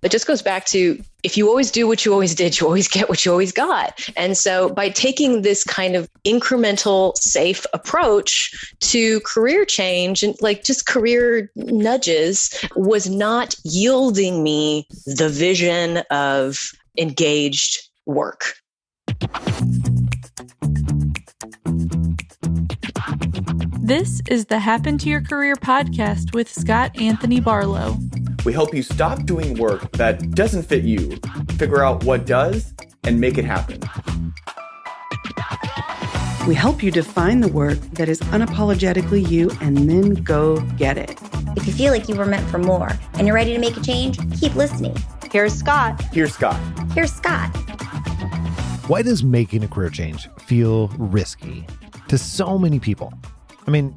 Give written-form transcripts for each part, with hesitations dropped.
It just goes back to, if you always do what you always did, you always get what you always got. And so by taking this kind of incremental, safe approach to career change and like just career nudges was not yielding me the vision of engaged work. This is the Happen to Your Career podcast with Scott Anthony Barlow. We help you stop doing work that doesn't fit you, figure out what does, and make it happen. We help you define the work that is unapologetically you and then go get it. If you feel like you were meant for more and you're ready to make a change, keep listening. Here's Scott. Here's Scott. Here's Scott. Why does making a career change feel risky to so many people? I mean,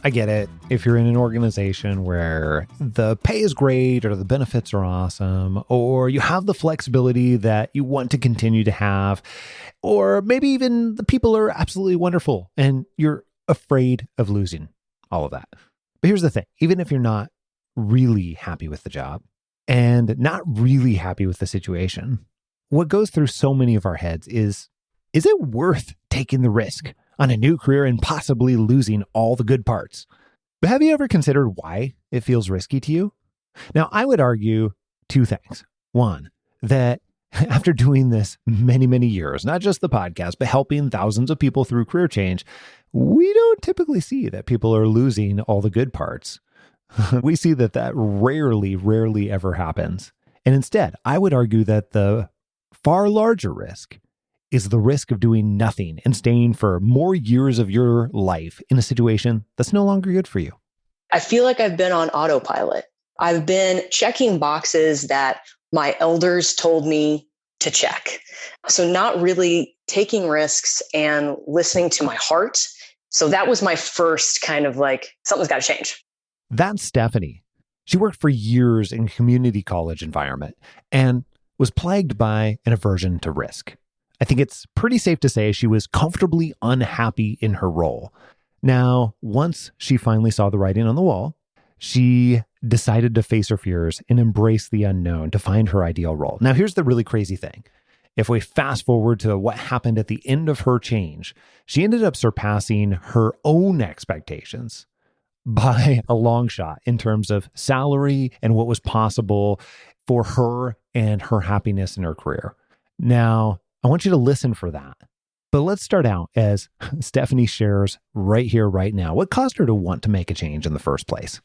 I get it. If you're in an organization where the pay is great or the benefits are awesome, or you have the flexibility that you want to continue to have, or maybe even the people are absolutely wonderful and you're afraid of losing all of that. But here's the thing. Even if you're not really happy with the job and not really happy with the situation, what goes through so many of our heads is it worth taking the risk on a new career and possibly losing all the good parts? But have you ever considered why it feels risky to you? Now, I would argue two things. One, that after doing this many, many years, not just the podcast, but helping thousands of people through career change, we don't typically see that people are losing all the good parts. We see that rarely ever happens. And instead, I would argue that the far larger risk is the risk of doing nothing and staying for more years of your life in a situation that's no longer good for you. I feel like I've been on autopilot. I've been checking boxes that my elders told me to check. So not really taking risks and listening to my heart. So that was my first kind of like, something's got to change. That's Stephanie. She worked for years in a community college environment and was plagued by an aversion to risk. I think it's pretty safe to say she was comfortably unhappy in her role. Now, once she finally saw the writing on the wall, she decided to face her fears and embrace the unknown to find her ideal role. Now, here's the really crazy thing. If we fast forward to what happened at the end of her change, she ended up surpassing her own expectations by a long shot in terms of salary and what was possible for her and her happiness in her career. Now, I want you to listen for that. But let's start out as Stephanie shares right here, right now. What caused her to want to make a change in the first place?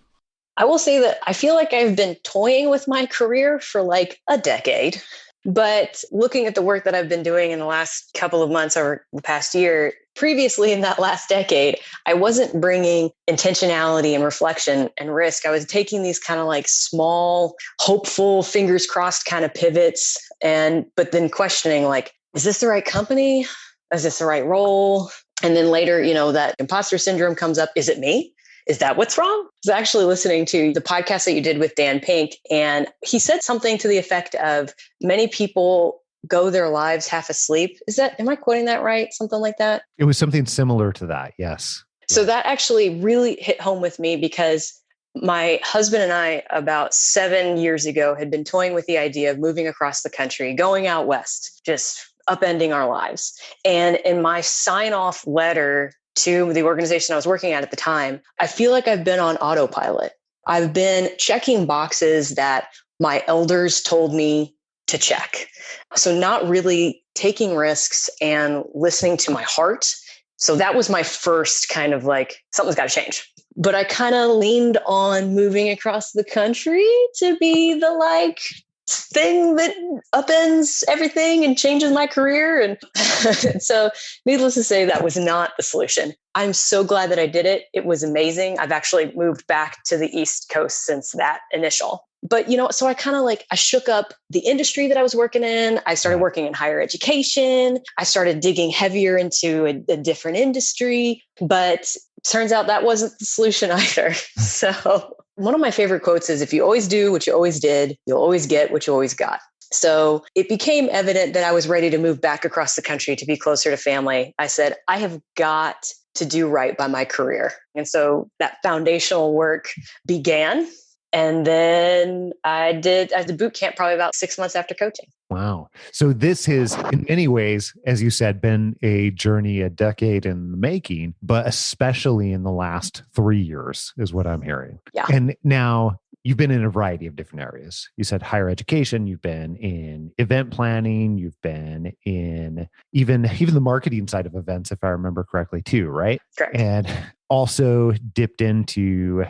I will say that I feel like I've been toying with my career for like a decade. But looking at the work that I've been doing in the last couple of months or the past year, previously in that last decade, I wasn't bringing intentionality and reflection and risk. I was taking these kind of like small, hopeful, fingers crossed kind of pivots. But then questioning like, is this the right company? Is this the right role? And then later, that imposter syndrome comes up. Is it me? Is that what's wrong? I was actually listening to the podcast that you did with Dan Pink, and he said something to the effect of many people go their lives half asleep. Am I quoting that right? Something like that? It was something similar to that. Yes. So that actually really hit home with me because my husband and I, about 7 years ago, had been toying with the idea of moving across the country, going out west, just upending our lives. And in my sign-off letter to the organization I was working at the time, I feel like I've been on autopilot. I've been checking boxes that my elders told me to check. So not really taking risks and listening to my heart. So that was my first kind of like, something's got to change. But I kind of leaned on moving across the country to be the like thing that upends everything and changes my career. And so needless to say, that was not the solution. I'm so glad that I did it. It was amazing. I've actually moved back to the East Coast since that initial. But, so I shook up the industry that I was working in. I started working in higher education. I started digging heavier into a different industry, but turns out that wasn't the solution either. So one of my favorite quotes is, if you always do what you always did, you'll always get what you always got. So it became evident that I was ready to move back across the country to be closer to family. I said, I have got to do right by my career. And so that foundational work began. And then I did boot camp probably about 6 months after coaching. Wow. So this has, in many ways, as you said, been a journey, a decade in the making, but especially in the last 3 years is what I'm hearing. Yeah. And now you've been in a variety of different areas. You said higher education, you've been in event planning, you've been in even the marketing side of events, if I remember correctly too, right? Correct. And also dipped into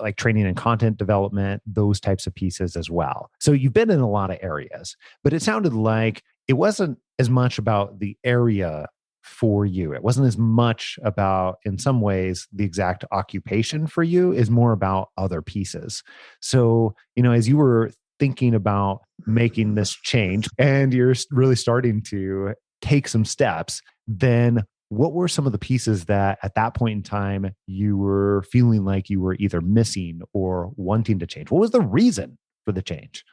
like training and content development, those types of pieces as well. So you've been in a lot of areas, but it sounded like it wasn't as much about the area for you. It wasn't as much about, in some ways, the exact occupation for you is more about other pieces. So, as you were thinking about making this change and you're really starting to take some steps, then what were some of the pieces that at that point in time you were feeling like you were either missing or wanting to change? What was the reason for the change?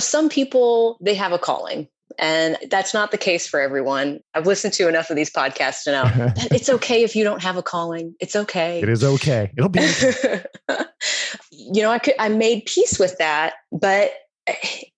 Some people, they have a calling, and that's not the case for everyone. I've listened to enough of these podcasts to know that it's okay if you don't have a calling. It's okay. It is okay. It'll be okay. I made peace with that, but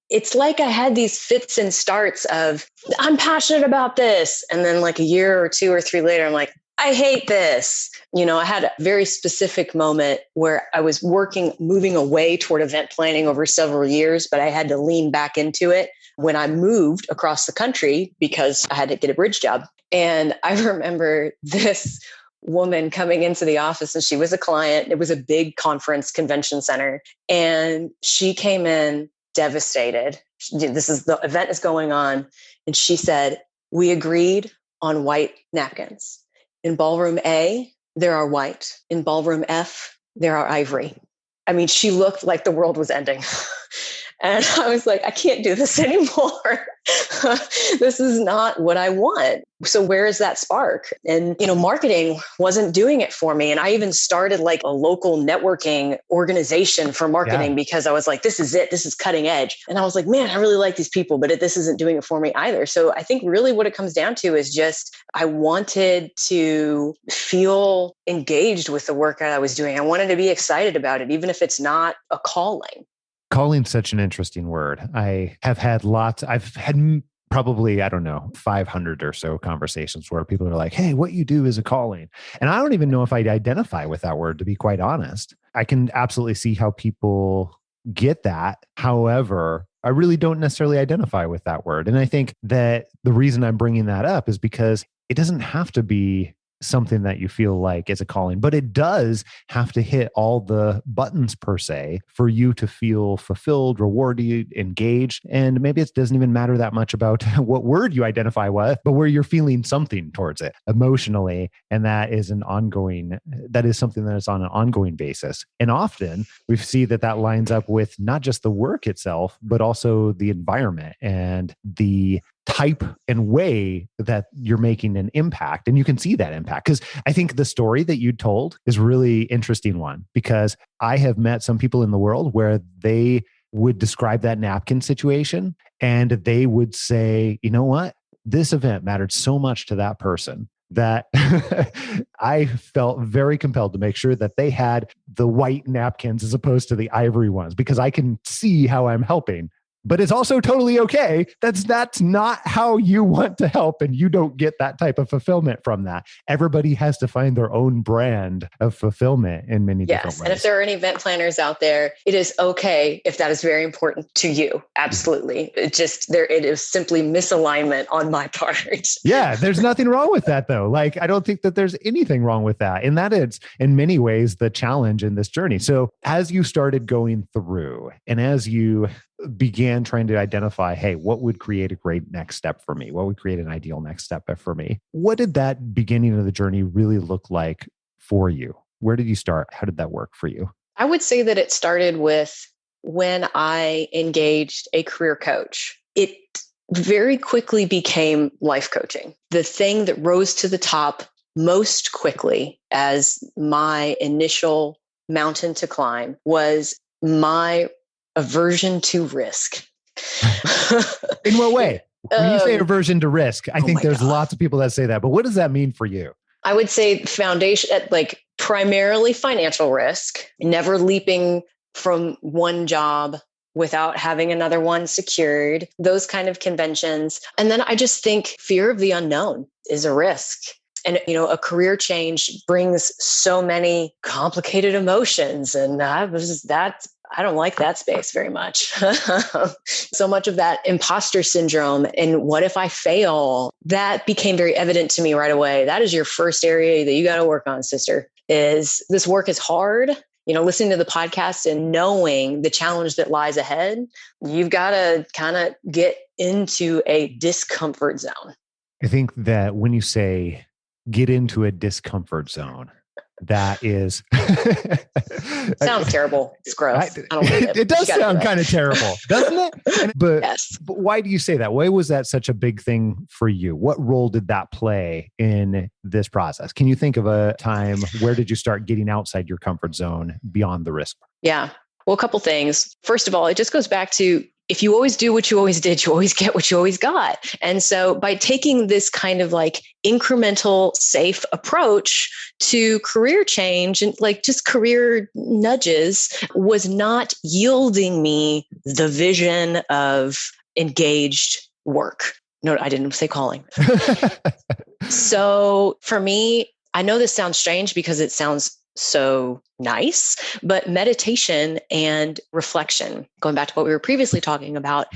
it's like I had these fits and starts of, I'm passionate about this. And then like a year or 2 or 3 later, I'm like, I hate this. I had a very specific moment where I was moving away toward event planning over several years, but I had to lean back into it when I moved across the country because I had to get a bridge job. And I remember this woman coming into the office, and she was a client. It was a big convention center. And she came in devastated. The event is going on. And she said, we agreed on white napkins. In ballroom A, there are white. In ballroom F, there are ivory. I mean, she looked like the world was ending. And I was like, I can't do this anymore. This is not what I want. So where is that spark? And, marketing wasn't doing it for me. And I even started like a local networking organization for marketing because I was like, this is it. This is cutting edge. And I was like, man, I really like these people, but this isn't doing it for me either. So I think really what it comes down to is just, I wanted to feel engaged with the work that I was doing. I wanted to be excited about it, even if it's not a calling. Calling's such an interesting word. I've had probably, 500 or so conversations where people are like, hey, what you do is a calling. And I don't even know if I'd identify with that word, to be quite honest. I can absolutely see how people get that. However, I really don't necessarily identify with that word. And I think that the reason I'm bringing that up is because it doesn't have to be something that you feel like is a calling, but it does have to hit all the buttons per se for you to feel fulfilled, rewarded, engaged. And maybe it doesn't even matter that much about what word you identify with, but where you're feeling something towards it emotionally. And that is something that is on an ongoing basis. And often we see that lines up with not just the work itself, but also the environment and the type and way that you're making an impact. And you can see that impact. Because I think the story that you told is really interesting one, because I have met some people in the world where they would describe that napkin situation and they would say, you know what? This event mattered so much to that person that I felt very compelled to make sure that they had the white napkins as opposed to the ivory ones, because I can see how I'm helping. But it's also totally okay. That's not how you want to help, and you don't get that type of fulfillment from that. Everybody has to find their own brand of fulfillment in many different ways. And if there are any event planners out there, it is okay if that is very important to you. Absolutely. It is simply misalignment on my part. Yeah, there's nothing wrong with that though. Like, I don't think that there's anything wrong with that. And that is in many ways the challenge in this journey. So as you started going through and as you began trying to identify, hey, what would create a great next step for me? What would create an ideal next step for me? What did that beginning of the journey really look like for you? Where did you start? How did that work for you? I would say that it started with when I engaged a career coach. It very quickly became life coaching. The thing that rose to the top most quickly as my initial mountain to climb was my aversion to risk. In what way? When you say aversion to risk, I think there's lots of people that say that, but what does that mean for you? I would say foundation, like primarily financial risk, never leaping from one job without having another one secured, those kind of conventions. And then I just think fear of the unknown is a risk. And, a career change brings so many complicated emotions. And I don't like that space very much. So much of that imposter syndrome and what if I fail, that became very evident to me right away. That is your first area that you got to work on, sister, is this work is hard. Listening to the podcast and knowing the challenge that lies ahead, you've got to kind of get into a discomfort zone. I think that when you say get into a discomfort zone, that is sounds terrible. It's gross. I don't like it. It does sound kind of terrible, doesn't it? But, yes. But why do you say that? Why was that such a big thing for you? What role did that play in this process? Can you think of a time where did you start getting outside your comfort zone beyond the risk? Yeah. Well, a couple things. First of all, it just goes back to if you always do what you always did, you always get what you always got. And so by taking this kind of like incremental, safe approach to career change and like just career nudges was not yielding me the vision of engaged work. No, I didn't say calling. So for me, I know this sounds strange because it sounds so nice, but meditation and reflection, going back to what we were previously talking about,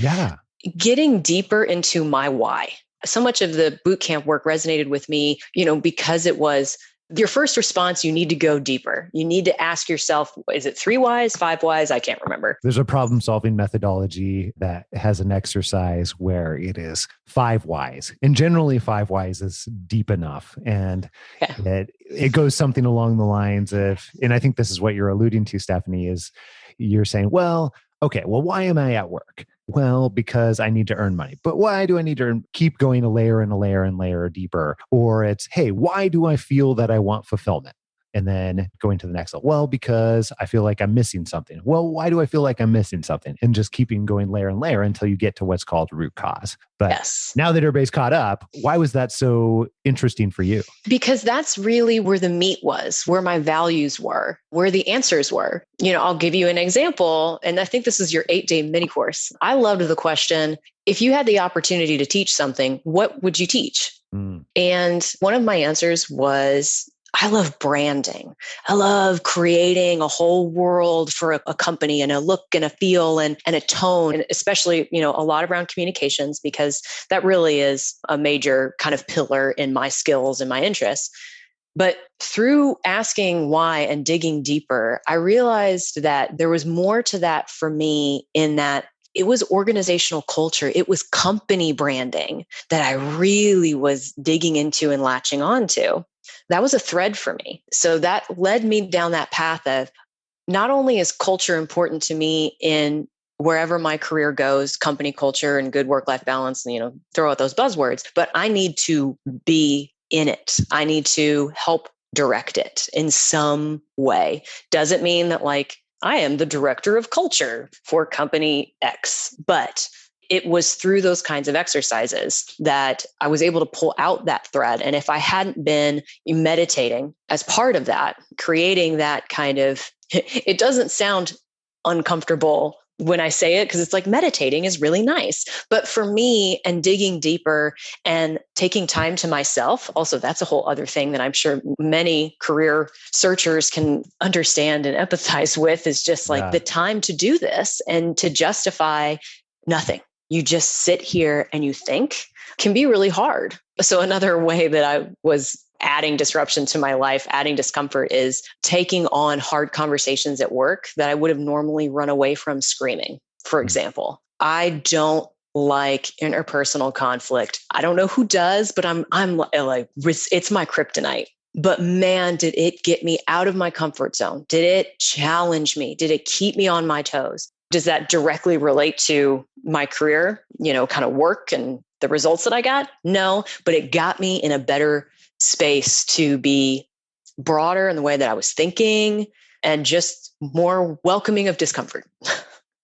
getting deeper into my why. So much of the boot camp work resonated with me, because it was your first response, you need to go deeper. You need to ask yourself, is it 3 whys, 5 whys? I can't remember. There's a problem-solving methodology that has an exercise where it is 5 whys. And generally 5 whys is deep enough. And it goes something along the lines of, and I think this is what you're alluding to, Stephanie, is you're saying, well, why am I at work? Well, because I need to earn money. But why do I need to keep going a layer and a layer and layer deeper? Or it's, hey, why do I feel that I want fulfillment? And then going to the next level. Well, because I feel like I'm missing something. Well, why do I feel like I'm missing something? And just keeping going layer and layer until you get to what's called root cause. But now that everybody's caught up, why was that so interesting for you? Because that's really where the meat was, where my values were, where the answers were. I'll give you an example. And I think this is your 8-day mini course. I loved the question, if you had the opportunity to teach something, what would you teach? And one of my answers was, I love branding. I love creating a whole world for a company and a look and a feel and a tone, and especially, a lot around communications, because that really is a major kind of pillar in my skills and my interests. But through asking why and digging deeper, I realized that there was more to that for me in that it was organizational culture. It was company branding that I really was digging into and latching onto. That was a thread for me. So that led me down that path of not only is culture important to me in wherever my career goes, company culture and good work-life balance, and, throw out those buzzwords, but I need to be in it. I need to help direct it in some way. Doesn't mean that I am the director of culture for company X, but it was through those kinds of exercises that I was able to pull out that thread. And if I hadn't been meditating as part of that, creating that kind of, it doesn't sound uncomfortable when I say it, because it's like meditating is really nice. But for me, and digging deeper and taking time to myself, also, that's a whole other thing that I'm sure many career searchers can understand and empathize with, is just the time to do this and to justify nothing. You just sit here and you think, can be really hard. So another way that I was adding disruption to my life, adding discomfort, is taking on hard conversations at work that I would have normally run away from screaming. For example, I don't like interpersonal conflict. I don't know who does, but I'm like, it's my kryptonite. But man, did it get me out of my comfort zone? Did it challenge me? Did it keep me on my toes? Does that directly relate to my career, kind of work and the results that I got? No, but it got me in a better space to be broader in the way that I was thinking and just more welcoming of discomfort.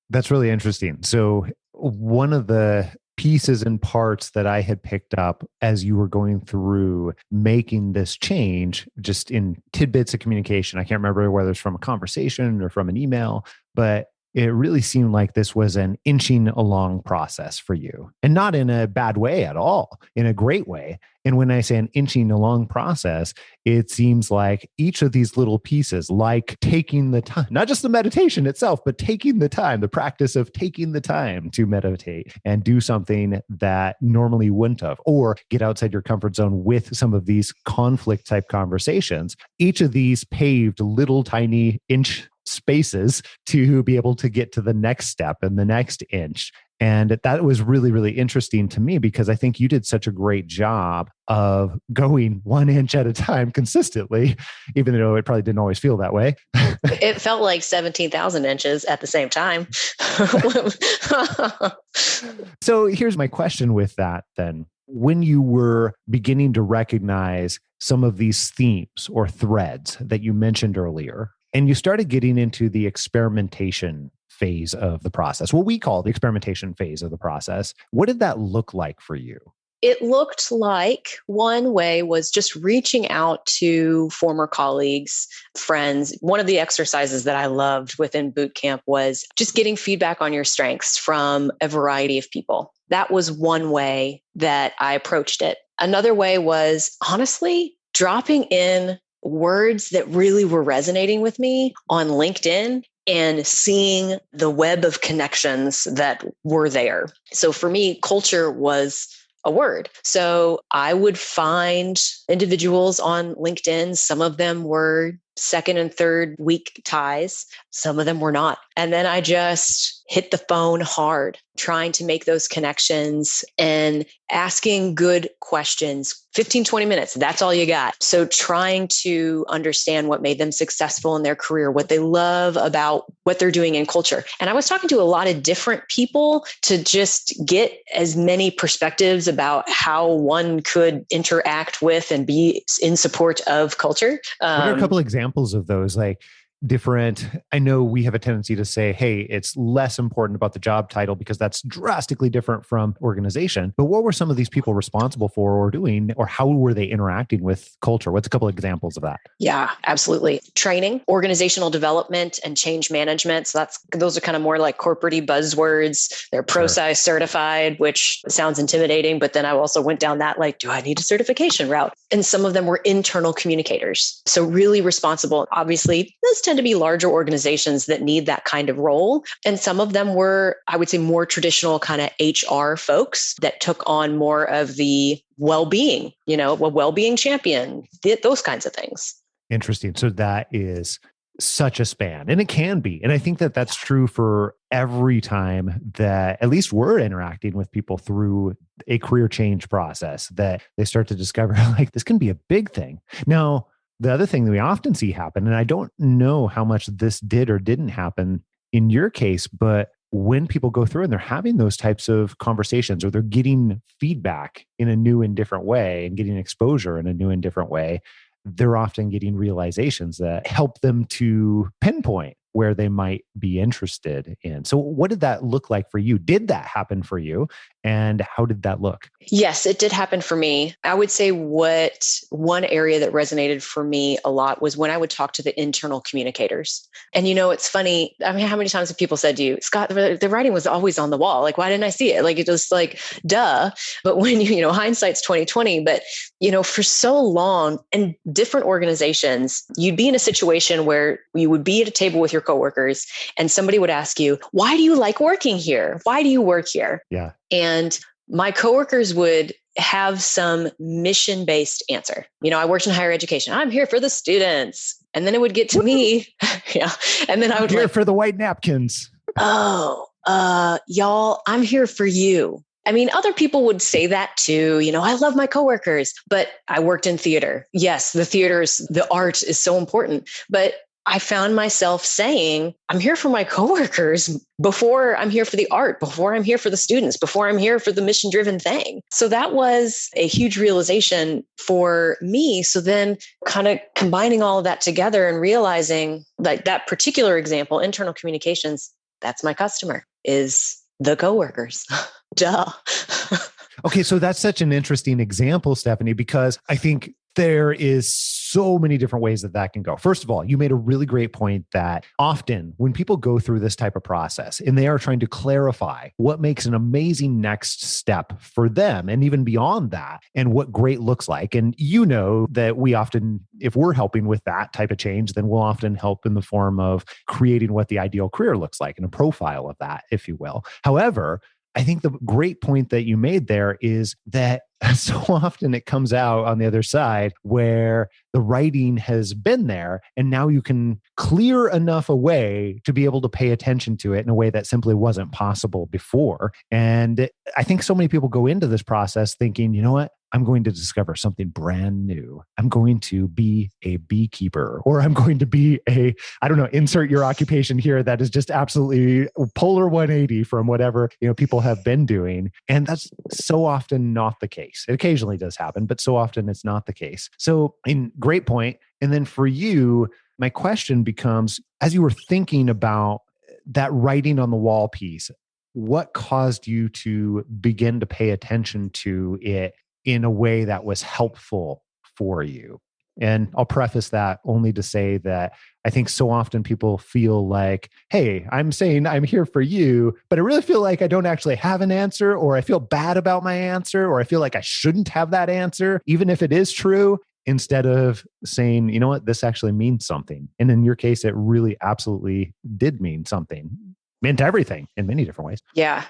That's really interesting. So one of the pieces and parts that I had picked up as you were going through making this change, just in tidbits of communication, I can't remember whether it's from a conversation or from an email, but it really seemed like this was an inching along process for you, and not in a bad way at all, in a great way. And when I say an inching along process, it seems like each of these little pieces, like taking the time, not just the meditation itself, but taking the time, the practice of taking the time to meditate and do something that normally wouldn't have, or get outside your comfort zone with some of these conflict type conversations. Each of these paved little tiny inch spaces to be able to get to the next step and the next inch. And that was really, really interesting to me, because I think you did such a great job of going 1 inch at a time consistently, even though it probably didn't always feel that way. It felt like 17,000 inches at the same time. So here's my question with that then. When you were beginning to recognize some of these themes or threads that you mentioned earlier, and you started getting into the experimentation phase of the process, what we call the experimentation phase of the process, what did that look like for you? It looked like one way was just reaching out to former colleagues, friends. One of the exercises that I loved within boot camp was just getting feedback on your strengths from a variety of people. That was one way that I approached it. Another way was honestly dropping in words that really were resonating with me on LinkedIn and seeing the web of connections that were there. So for me, culture was a word. So I would find individuals on LinkedIn. Some of them were second and third week ties. Some of them were not. And then I just hit the phone hard, trying to make those connections and asking good questions. 15, 20 minutes, that's all you got. So trying to understand what made them successful in their career, what they love about what they're doing in culture. And I was talking to a lot of different people to just get as many perspectives about how one could interact with and be in support of culture. What are a couple examples of those? Like different, I know we have a tendency to say, hey, it's less important about the job title because that's drastically different from organization. But what were some of these people responsible for or doing, or how were they interacting with culture? What's a couple of examples of that? Yeah, absolutely. Training, organizational development, and change management. So those are kind of more like corporate-y buzzwords. They're ProSci certified, which sounds intimidating. But then I also went down that like, do I need a certification route? And some of them were internal communicators. So really responsible. Obviously, those tend to be larger organizations that need that kind of role. And some of them were, I would say, more traditional kind of HR folks that took on more of the well-being, a well-being champion, those kinds of things. Interesting. So that is such a span, and it can be. And I think that that's true for every time that at least we're interacting with people through a career change process, that they start to discover like this can be a big thing. Now, the other thing that we often see happen, and I don't know how much this did or didn't happen in your case, but when people go through and they're having those types of conversations, or they're getting feedback in a new and different way and getting exposure in a new and different way, they're often getting realizations that help them to pinpoint where they might be interested in. So what did that look like for you? Did that happen for you? And how did that look? Yes, it did happen for me. I would say one area that resonated for me a lot was when I would talk to the internal communicators. And it's funny. I mean, how many times have people said to you, Scott, the writing was always on the wall. Like, why didn't I see it? Like, it was like, duh. But when hindsight's 2020, but for so long in different organizations, you'd be in a situation where you would be at a table with your coworkers and somebody would ask you, why do you like working here? Why do you work here? Yeah. And my coworkers would have some mission-based answer. I worked in higher education. I'm here for the students. And then it would get to me. Yeah. And then I would here for the white napkins. Y'all, I'm here for you. I mean, other people would say that too. I love my coworkers, but I worked in theater. Yes, the art is so important. But I found myself saying, I'm here for my coworkers before I'm here for the art, before I'm here for the students, before I'm here for the mission-driven thing. So that was a huge realization for me. So then kind of combining all of that together and realizing like that particular example, internal communications, that's my customer, is the coworkers. Duh. Okay, so that's such an interesting example, Stephanie, because I think There is so many different ways that can go. First of all, you made a really great point that often when people go through this type of process and they are trying to clarify what makes an amazing next step for them and even beyond that and what great looks like. And you know that we often, if we're helping with that type of change, then we'll often help in the form of creating what the ideal career looks like and a profile of that, if you will. However, I think the great point that you made there is that so often it comes out on the other side where the writing has been there and now you can clear enough away to be able to pay attention to it in a way that simply wasn't possible before. And I think so many people go into this process thinking, you know what? I'm going to discover something brand new. I'm going to be a beekeeper, or I'm going to be insert your occupation here that is just absolutely polar 180 from whatever, people have been doing. And that's so often not the case. It occasionally does happen, but so often it's not the case. So great point. And then for you, my question becomes, as you were thinking about that writing on the wall piece, what caused you to begin to pay attention to it in a way that was helpful for you? And I'll preface that only to say that I think so often people feel like, hey, I'm saying I'm here for you, but I really feel like I don't actually have an answer, or I feel bad about my answer, or I feel like I shouldn't have that answer, even if it is true, instead of saying, you know what, this actually means something. And in your case, it really absolutely did mean something. Meant everything in many different ways. Yeah.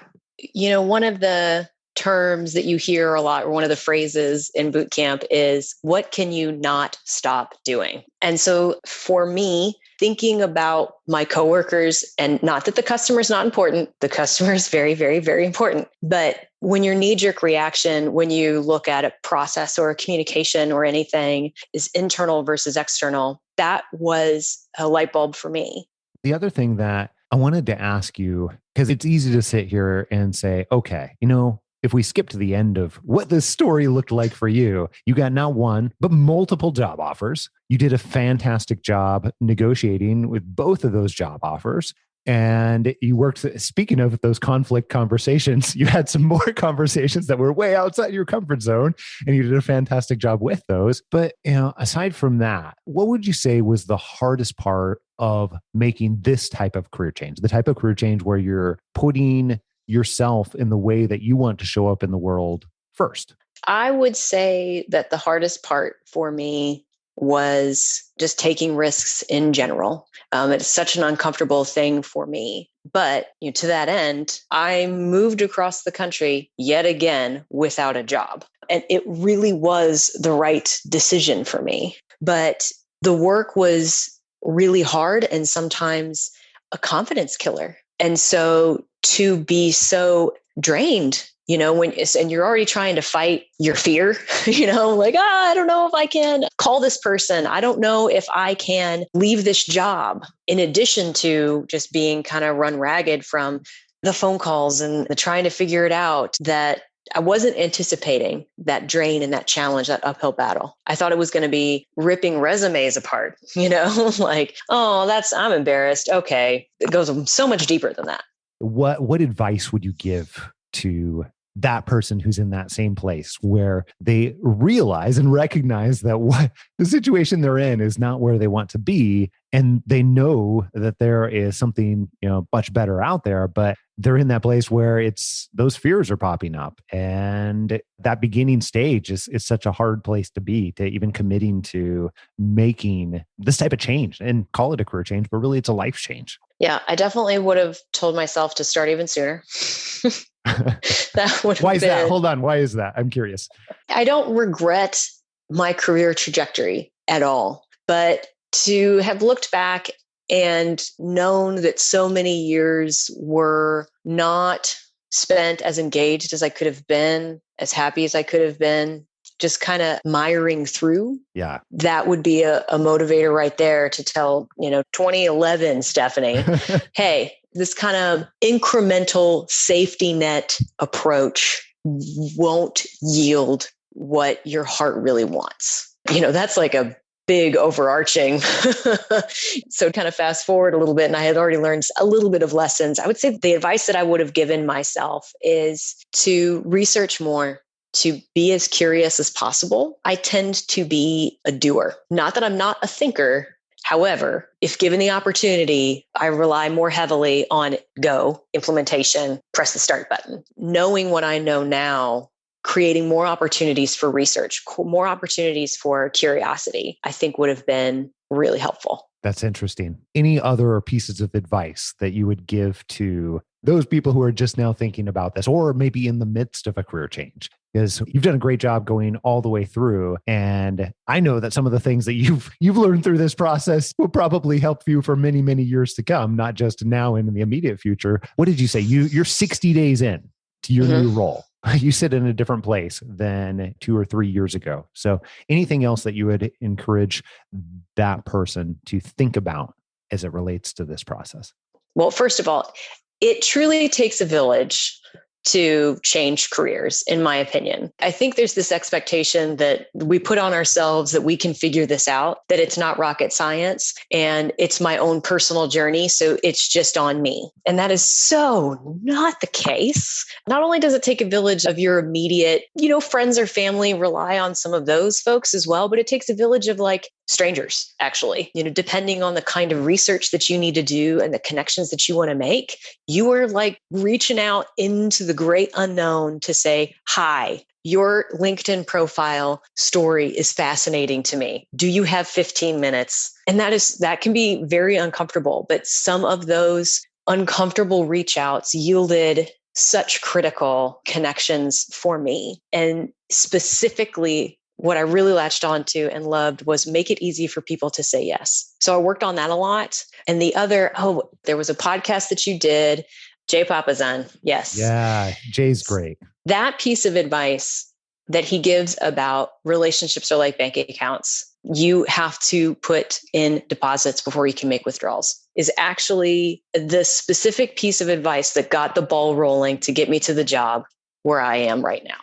One of the terms that you hear a lot, or one of the phrases in boot camp is, what can you not stop doing? And so for me, thinking about my coworkers, and not that the customer is not important, the customer is very, very, very important. But when your knee-jerk reaction, when you look at a process or a communication or anything is internal versus external, that was a light bulb for me. The other thing that I wanted to ask you, because it's easy to sit here and say, okay, if we skip to the end of what this story looked like for you, you got not one, but multiple job offers. You did a fantastic job negotiating with both of those job offers. And you worked, speaking of those conflict conversations, you had some more conversations that were way outside your comfort zone, and you did a fantastic job with those. But, aside from that, what would you say was the hardest part of making this type of career change, the type of career change where you're putting yourself in the way that you want to show up in the world first? I would say that the hardest part for me was just taking risks in general. It's such an uncomfortable thing for me. But to that end, I moved across the country yet again without a job. And it really was the right decision for me. But the work was really hard and sometimes a confidence killer. And so to be so drained, and you're already trying to fight your fear, like, I don't know if I can call this person. I don't know if I can leave this job, in addition to just being kind of run ragged from the phone calls and the trying to figure it out, that I wasn't anticipating that drain and that challenge, that uphill battle. I thought it was going to be ripping resumes apart, like, I'm embarrassed. Okay. It goes so much deeper than that. What advice would you give to that person who's in that same place where they realize and recognize that what the situation they're in is not where they want to be, and they know that there is something much better out there, but they're in that place where those fears are popping up, and that beginning stage is such a hard place to be, to even committing to making this type of change, and call it a career change, but really it's a life change. Yeah, I definitely would have told myself to start even sooner. That would have Why is that? Hold on. Why is that? I'm curious. I don't regret my career trajectory at all, but to have looked back and known that so many years were not spent as engaged as I could have been, as happy as I could have been, just kind of miring through. Yeah. That would be a motivator right there to tell, 2011 Stephanie, hey, this kind of incremental safety net approch won't yield what your heart really wants. That's like a big overarching. So kind of fast forward a little bit, and I had already learned a little bit of lessons. I would say the advice that I would have given myself is to research more, to be as curious as possible. I tend to be a doer. Not that I'm not a thinker. However, if given the opportunity, I rely more heavily on go, implementation, press the start button. Knowing what I know now, creating more opportunities for research, more opportunities for curiosity, I think would have been really helpful. That's interesting. Any other pieces of advice that you would give to those people who are just now thinking about this, or maybe in the midst of a career change? Because you've done a great job going all the way through. And I know that some of the things that you've learned through this process will probably help you for many, many years to come, not just now and in the immediate future. What did you say? You're 60 days in to your new role. You sit in a different place than 2 or 3 years ago. So anything else that you would encourage that person to think about as it relates to this process? Well, first of all, it truly takes a village to change careers, in my opinion. I think there's this expectation that we put on ourselves that we can figure this out, that it's not rocket science and it's my own personal journey. So it's just on me. And that is so not the case. Not only does it take a village of your immediate, friends or family, rely on some of those folks as well, but it takes a village of like strangers, actually, depending on the kind of research that you need to do and the connections that you want to make. You are like reaching out into the great unknown to say, hi, your LinkedIn profile story is fascinating to me. Do you have 15 minutes? And that can be very uncomfortable, but some of those uncomfortable reach outs yielded such critical connections for me. And specifically, what I really latched onto and loved was make it easy for people to say yes. So I worked on that a lot. And the other, there was a podcast that you did, Jay Papasan. Yes. Yeah, Jay's great. That piece of advice that he gives about relationships are like bank accounts. You have to put in deposits before you can make withdrawals, is actually the specific piece of advice that got the ball rolling to get me to the job where I am right now.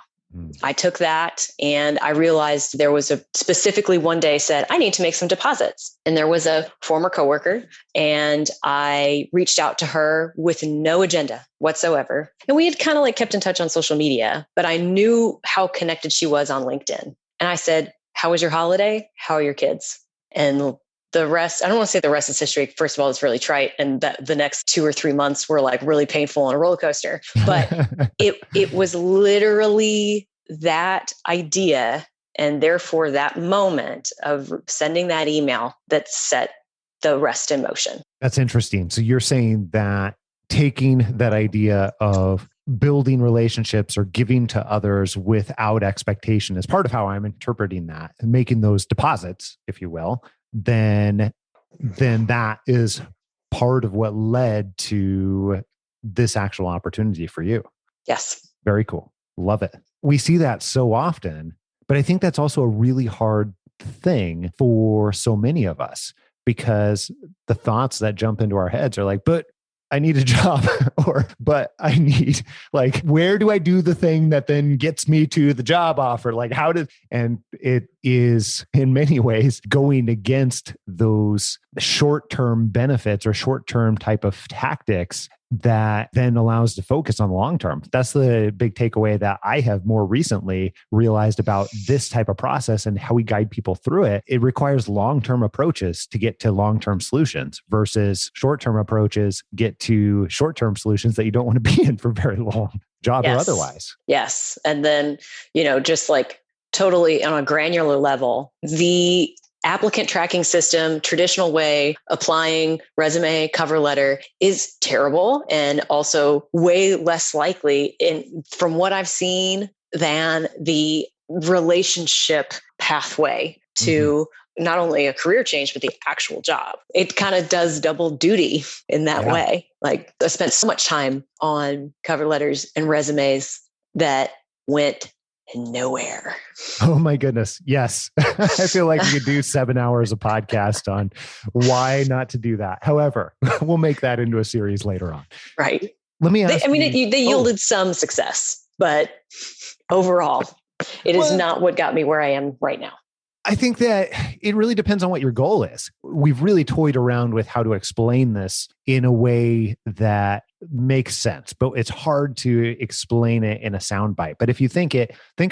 I took that and I realized there was specifically one day said, I need to make some deposits. And there was a former coworker and I reached out to her with no agenda whatsoever. And we had kind of like kept in touch on social media, but I knew how connected she was on LinkedIn. And I said, how was your holiday? How are your kids? And the rest, I don't want to say the rest is history. First of all, it's really trite. And the next 2 or 3 months were like really painful on a roller coaster. But it was literally that idea and therefore that moment of sending that email that set the rest in motion. That's interesting. So you're saying that taking that idea of building relationships or giving to others without expectation is part of how I'm interpreting that, and making those deposits, if you will, then that is part of what led to this actual opportunity for you. Yes. Very cool. Love it. We see that so often, but I think that's also a really hard thing for so many of us, because the thoughts that jump into our heads are like, but I need a job, or, but I need, like, where do I do the thing that then gets me to the job offer? Like, and it is in many ways going against those short-term benefits or short-term type of tactics that then allows to focus on the long term. That's the big takeaway that I have more recently realized about this type of process and how we guide people through it. It requires long-term approaches to get to long-term solutions versus short-term approaches get to short-term solutions that you don't want to be in for very long, job or otherwise. Yes. And then, just like totally on a granular level, the applicant tracking system, traditional way, applying resume, cover letter is terrible and also way less likely from what I've seen than the relationship pathway to not only a career change, but the actual job. It kind of does double duty in that way. Like I spent so much time on cover letters and resumes that went nowhere. Oh my goodness. Yes. I feel like we could do 7 hours of podcast on why not to do that. However, we'll make that into a series later on. Right. Let me ask they yielded some success, but overall, it is not what got me where I am right now. I think that it really depends on what your goal is. We've really toyed around with how to explain this in a way that makes sense, but it's hard to explain it in a soundbite. But if you think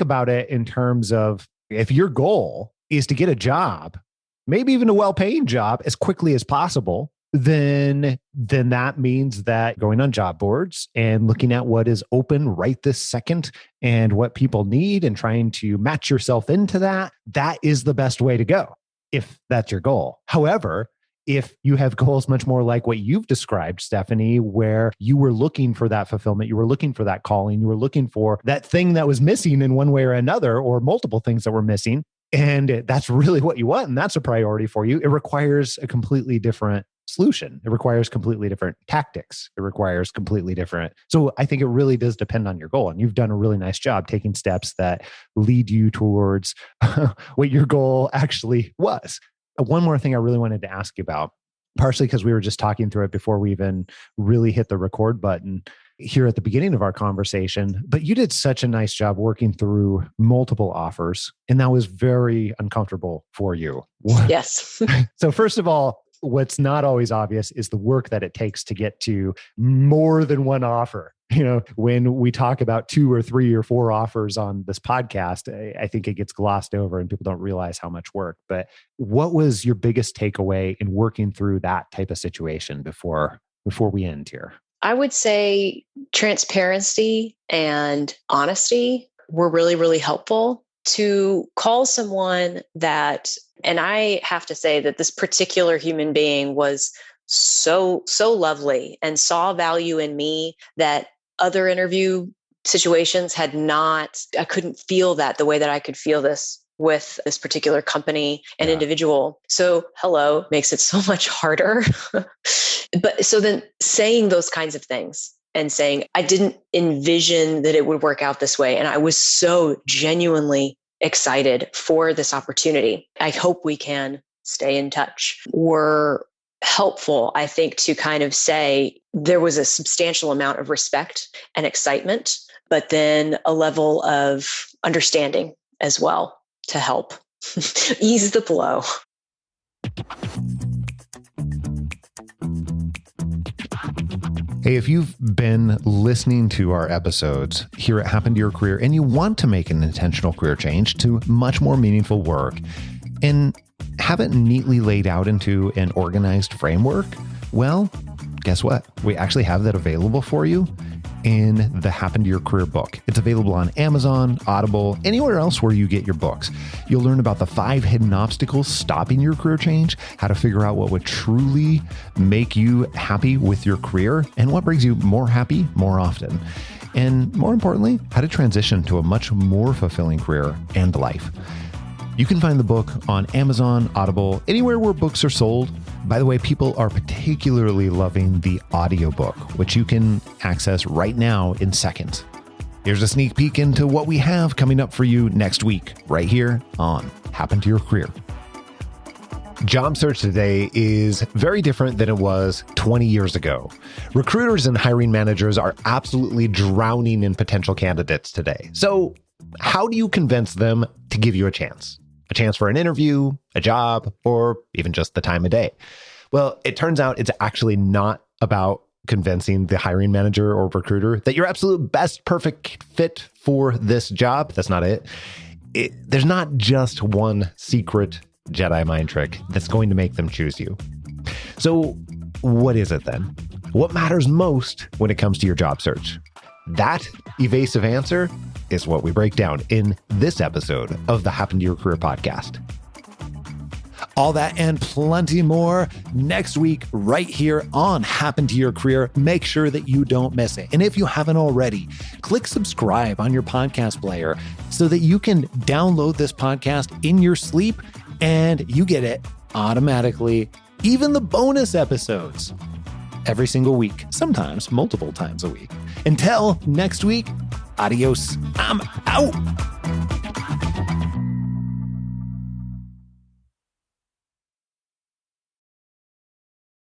about it in terms of, if your goal is to get a job, maybe even a well-paying job as quickly as possible, then that means that going on job boards and looking at what is open right this second and what people need and trying to match yourself into that is the best way to go, if that's your goal. However, if you have goals much more like what you've described, Stephanie, where you were looking for that fulfillment, you were looking for that calling, you were looking for that thing that was missing in one way or another, or multiple things that were missing, and that's really what you want, and that's a priority for you, it requires a completely different solution. It requires completely different tactics. It requires completely different. So I think it really does depend on your goal. And you've done a really nice job taking steps that lead you towards what your goal actually was. One more thing I really wanted to ask you about, partially because we were just talking through it before we even really hit the record button here at the beginning of our conversation, but you did such a nice job working through multiple offers, and that was very uncomfortable for you. Yes. So first of all, what's not always obvious is the work that it takes to get to more than one offer. When we talk about 2 or 3 or 4 offers on this podcast, I think it gets glossed over and people don't realize how much work. But what was your biggest takeaway in working through that type of situation before we end here? I would say transparency and honesty were really, really helpful. To call someone that, and I have to say that this particular human being was so lovely and saw value in me that other interview situations had not, I couldn't feel that the way that I could feel this with this particular company and individual. So hello makes it so much harder. But so then saying those kinds of things and saying, I didn't envision that it would work out this way. And I was so genuinely excited for this opportunity. I hope we can stay in touch. Were helpful, I think, to kind of say there was a substantial amount of respect and excitement, but then a level of understanding as well to help ease the blow. Hey, if you've been listening to our episodes here at Happen to Your Career and you want to make an intentional career change to much more meaningful work and have it neatly laid out into an organized framework, well, guess what? We actually have that available for you in the Happen to Your Career book. It's available on Amazon, Audible, anywhere else where you get your books. You'll learn about the 5 hidden obstacles stopping your career change, how to figure out what would truly make you happy with your career, and what brings you more happy more often. And more importantly, how to transition to a much more fulfilling career and life. You can find the book on Amazon, Audible, anywhere where books are sold. By the way, people are particularly loving the audiobook, which you can access right now in seconds. Here's a sneak peek into what we have coming up for you next week, right here on Happen to Your Career. Job search today is very different than it was 20 years ago. Recruiters and hiring managers are absolutely drowning in potential candidates today. So how do you convince them to give you a chance? A chance for an interview, a job, or even just the time of day? Well, it turns out it's actually not about convincing the hiring manager or recruiter that you're absolute best perfect fit for this job. That's not it. There's not just one secret Jedi mind trick that's going to make them choose you. So what is it then? What matters most when it comes to your job search? That evasive answer is what we break down in this episode of the Happen to Your Career podcast. All that and plenty more next week right here on Happen to Your Career. Make sure that you don't miss it. And if you haven't already, click subscribe on your podcast player so that you can download this podcast in your sleep and you get it automatically, even the bonus episodes, every single week, sometimes multiple times a week. Until next week, adios. I'm out.